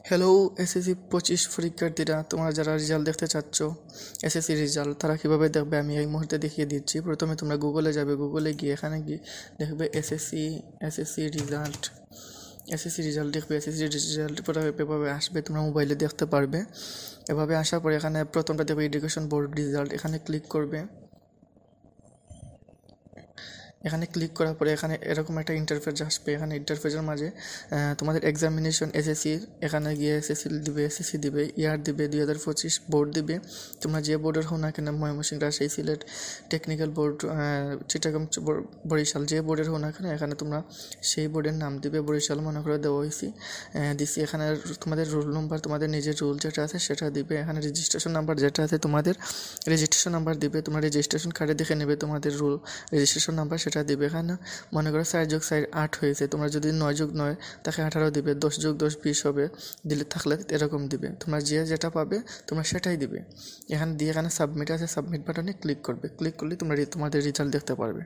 Hello SSC 25 পরীক্ষার্থীরা, তোমরা যারা রেজাল্ট দেখতে চাচ্ছ এসএসসি রেজাল্ট, তারা কীভাবে দেখবে আমি এই মুহূর্তে দেখিয়ে দিচ্ছি। প্রথমে তোমরা গুগলে যাবে, গুগলে গিয়ে এখানে গিয়ে দেখবে এসএসসি রেজাল্ট দেখবে। এসএসসি রেজাল্ট পরে এভাবে আসবে, তোমরা মোবাইলে দেখতে পারবে। এভাবে আসার পরে এখানে প্রথমটা দেখবে এডুকেশন বোর্ড রেজাল্ট, এখানে ক্লিক করবে। এখানে ক্লিক করার পরে এখানে এরকম একটা ইন্টারফেস আসবে। এখানে ইন্টারফেসের মাঝে তোমাদের এক্সামিনেশন এসএসসির, এখানে গিয়ে এসএসসি দিবে, ইয়ার দিবে 2025, বোর্ড দিবে। তোমরা যে বোর্ডের হও না কেন, ময়মনসিংহ, রাজশাহী, সিলেট, টেকনিক্যাল বোর্ড, চিটাগাং, বরিশাল, যে বোর্ডের হও না কেন এখানে তোমরা সেই বোর্ডের নাম দিবে। বরিশাল মনে করে দেওয়া হয়েছি, দিছি। এখানে তোমাদের রোল নম্বর, তোমাদের নিজের রোল যেটা আছে সেটা দিবে। এখানে রেজিস্ট্রেশন নাম্বার যেটা আছে তোমাদের রেজিস্ট্রেশন নাম্বার দিবে। তোমরা রেজিস্ট্রেশন কার্ডে দেখে নেবে তোমাদের রোল রেজিস্ট্রেশন নাম্বার, সেটা দিবে। এখানে মনে করো 4+4 8 হয়েছে, তোমরা যদি 9+9 তাকে 18 দিবে। 10+10 20 হবে, দিলে থাকলে এরকম দিবে। তোমরা যেটা পাবে তোমরা সেটাই দিবে। এখানে দিয়ে এখানে সাবমিট আছে, সাবমিট বাটনে ক্লিক করবে। ক্লিক করলে তোমরা তোমাদের রেজাল্ট দেখতে পারবে।